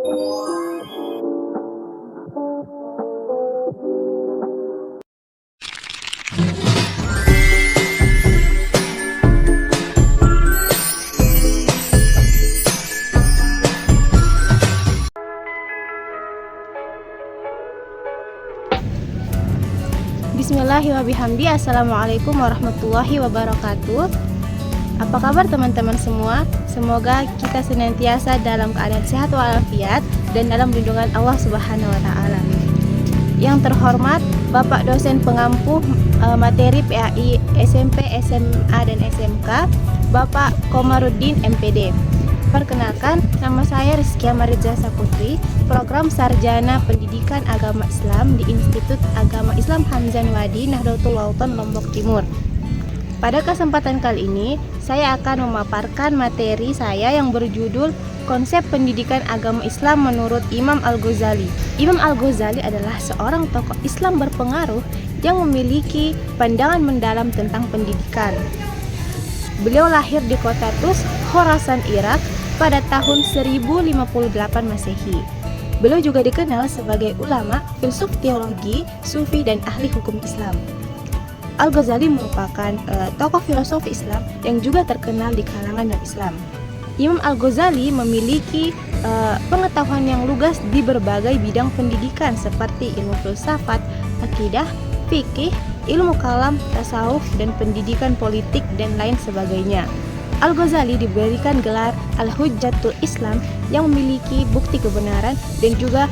Bismillahirrahmanirrahim. Assalamualaikum warahmatullahi wabarakatuh. Apa kabar teman-teman semua? Semoga kita senantiasa dalam keadaan sehat walafiat dan dalam lindungan Allah Subhanahu wa taala. Yang terhormat Bapak dosen pengampu materi PAI SMP, SMA dan SMK, Bapak Komarudin MPD. Perkenalkan, nama saya Rizkia Mariza Saputri, program Sarjana Pendidikan Agama Islam di Institut Agama Islam Hamzan Wadi, Nahdlatul Ulama, Lombok Timur. Pada kesempatan kali ini, saya akan memaparkan materi saya yang berjudul Konsep Pendidikan Agama Islam menurut Imam Al-Ghazali. Imam Al-Ghazali adalah seorang tokoh Islam berpengaruh yang memiliki pandangan mendalam tentang pendidikan. Beliau lahir di kota Tus, Khorasan, Irak pada tahun 1058 Masehi. Beliau juga dikenal sebagai ulama, filsuf teologi, sufi, dan ahli hukum Islam. Al-Ghazali merupakan tokoh filosofi Islam yang juga terkenal di kalangan non-Islam. Imam Al-Ghazali memiliki pengetahuan yang lugas di berbagai bidang pendidikan seperti ilmu filsafat, akidah, fikih, ilmu kalam, tasawuf, dan pendidikan politik dan lain sebagainya. Al-Ghazali diberikan gelar Al-Hujjatul Islam yang memiliki bukti kebenaran dan juga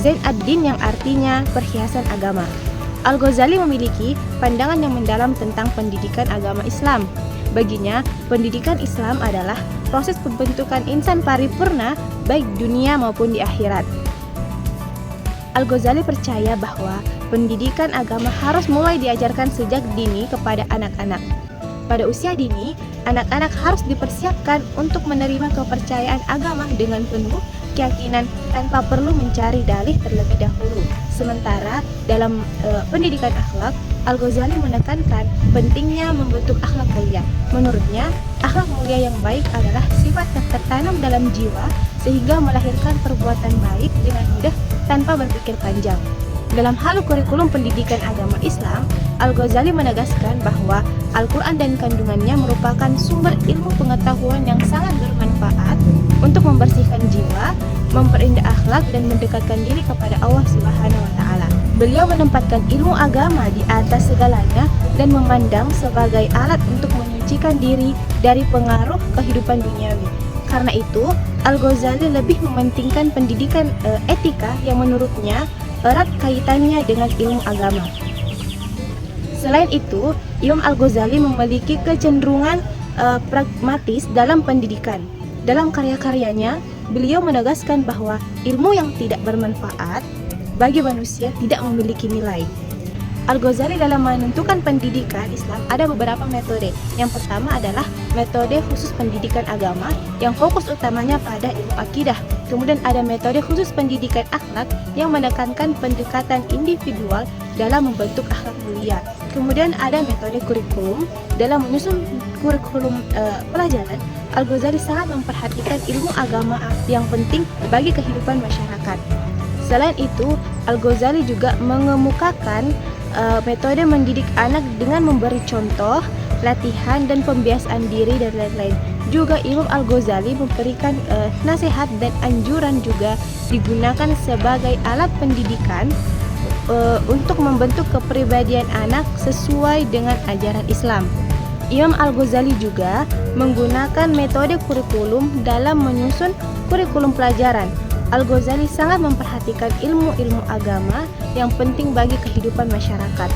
Zain ad-Din yang artinya perhiasan agama. Al-Ghazali memiliki pandangan yang mendalam tentang pendidikan agama Islam. Baginya, pendidikan Islam adalah proses pembentukan insan paripurna baik dunia maupun di akhirat. Al-Ghazali percaya bahwa pendidikan agama harus mulai diajarkan sejak dini kepada anak-anak. Pada usia dini, anak-anak harus dipersiapkan untuk menerima kepercayaan agama dengan penuh keyakinan tanpa perlu mencari dalih terlebih dahulu. Sementara dalam pendidikan akhlak, Al-Ghazali menekankan pentingnya membentuk akhlak mulia. Menurutnya, akhlak mulia yang baik adalah sifat yang tertanam dalam jiwa sehingga melahirkan perbuatan baik dengan mudah tanpa berpikir panjang. Dalam hal kurikulum pendidikan agama Islam, Al-Ghazali menegaskan bahwa Al-Quran dan kandungannya merupakan sumber ilmu pengetahuan yang sangat bermanfaat untuk membersihkan jiwa, memperindah akhlak, dan mendekatkan diri kepada Allah Subhanahu wa taala. Beliau menempatkan ilmu agama di atas segalanya dan memandang sebagai alat untuk menyucikan diri dari pengaruh kehidupan duniawi. Karena itu, Al-Ghazali lebih mementingkan pendidikan etika yang menurutnya erat kaitannya dengan ilmu agama. Selain itu, Imam Al-Ghazali memiliki kecenderungan pragmatis dalam pendidikan. Dalam karya-karyanya, beliau menegaskan bahwa ilmu yang tidak bermanfaat bagi manusia tidak memiliki nilai. Al-Ghazali dalam menentukan pendidikan Islam ada beberapa metode. Yang pertama adalah metode khusus pendidikan agama yang fokus utamanya pada ilmu akidah. Kemudian ada metode khusus pendidikan akhlak yang menekankan pendekatan individual dalam membentuk akhlak mulia. Kemudian ada metode kurikulum. Dalam menyusun kurikulum pelajaran, Al-Ghazali sangat memperhatikan ilmu agama yang penting bagi kehidupan masyarakat. Selain itu, Al-Ghazali juga mengemukakan metode mendidik anak dengan memberi contoh, latihan, dan pembiasaan diri dan lain-lain. Juga Imam Al-Ghazali memberikan nasihat dan anjuran juga digunakan sebagai alat pendidikan untuk membentuk kepribadian anak sesuai dengan ajaran Islam. Imam Al-Ghazali juga menggunakan metode kurikulum dalam menyusun kurikulum pelajaran. Al-Ghazali sangat memperhatikan ilmu-ilmu agama yang penting bagi kehidupan masyarakat.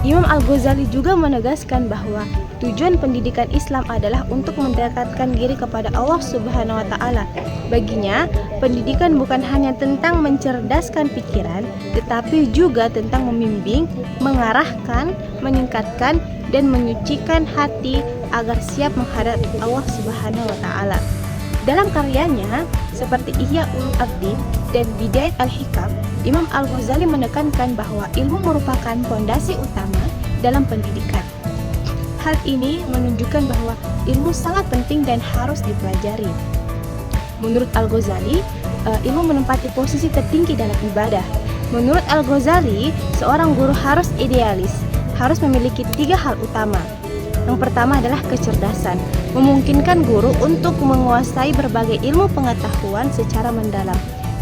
Imam Al-Ghazali juga menegaskan bahwa tujuan pendidikan Islam adalah untuk mendekatkan diri kepada Allah Subhanahu wa taala. Baginya, pendidikan bukan hanya tentang mencerdaskan pikiran, tetapi juga tentang membimbing, mengarahkan, meningkatkan, dan menyucikan hati agar siap menghadapi Allah Subhanahu wa taala. Dalam karyanya seperti Ihya Ulumuddin dan Bidayat Al-Hikam, Imam Al-Ghazali menekankan bahwa ilmu merupakan fondasi utama dalam pendidikan. Hal ini menunjukkan bahwa ilmu sangat penting dan harus dipelajari. Menurut Al-Ghazali, ilmu menempati posisi tertinggi dalam ibadah. Menurut Al-Ghazali, seorang guru harus idealis, harus memiliki 3 hal utama. Yang pertama adalah kecerdasan, memungkinkan guru untuk menguasai berbagai ilmu pengetahuan secara mendalam.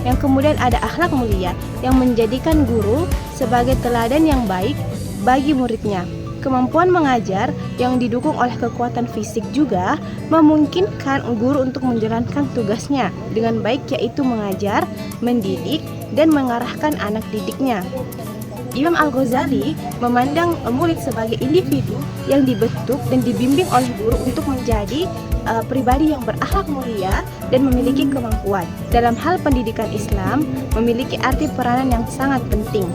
Yang kemudian ada akhlak mulia yang menjadikan guru sebagai teladan yang baik bagi muridnya. Kemampuan mengajar yang didukung oleh kekuatan fisik juga memungkinkan guru untuk menjalankan tugasnya dengan baik, yaitu mengajar, mendidik, dan mengarahkan anak didiknya. Imam Al-Ghazali memandang murid sebagai individu yang dibentuk dan dibimbing oleh guru untuk menjadi pribadi yang berakhlak mulia dan memiliki kemampuan. Dalam hal pendidikan Islam memiliki arti peranan yang sangat penting.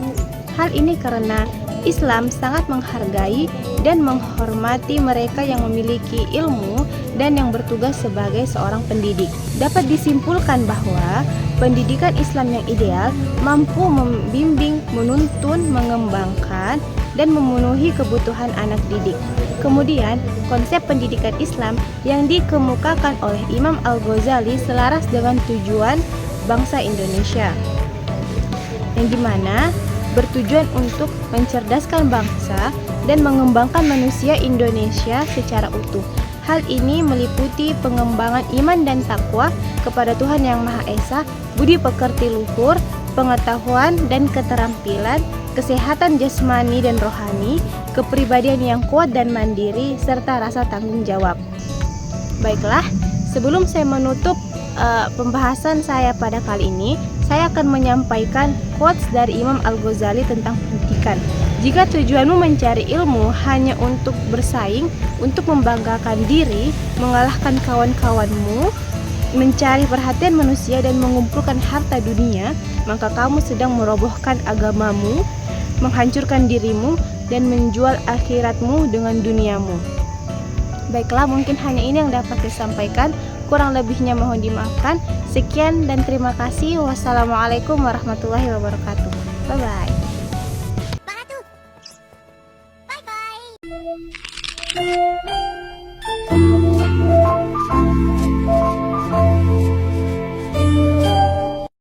Hal ini karena Islam sangat menghargai dan menghormati mereka yang memiliki ilmu dan yang bertugas sebagai seorang pendidik. Dapat disimpulkan bahwa pendidikan Islam yang ideal mampu membimbing, menuntun, mengembangkan, dan memenuhi kebutuhan anak didik. Kemudian, konsep pendidikan Islam yang dikemukakan oleh Imam Al-Ghazali selaras dengan tujuan bangsa Indonesia, yang dimana bertujuan untuk mencerdaskan bangsa dan mengembangkan manusia Indonesia secara utuh. Hal ini meliputi pengembangan iman dan takwa kepada Tuhan Yang Maha Esa, budi pekerti luhur, pengetahuan dan keterampilan, kesehatan jasmani dan rohani, kepribadian yang kuat dan mandiri, serta rasa tanggung jawab. Baiklah, sebelum saya menutup pembahasan saya pada kali ini, saya akan menyampaikan quotes dari Imam Al-Ghazali tentang pendidikan. Jika tujuanmu mencari ilmu hanya untuk bersaing, untuk membanggakan diri, mengalahkan kawan-kawanmu, mencari perhatian manusia dan mengumpulkan harta dunia, maka kamu sedang merobohkan agamamu, menghancurkan dirimu, dan menjual akhiratmu dengan duniamu. Baiklah, mungkin hanya ini yang dapat saya sampaikan. Kurang lebihnya mohon dimaafkan. Sekian dan terima kasih. Wassalamualaikum warahmatullahi wabarakatuh. Bye-bye. Bye-bye.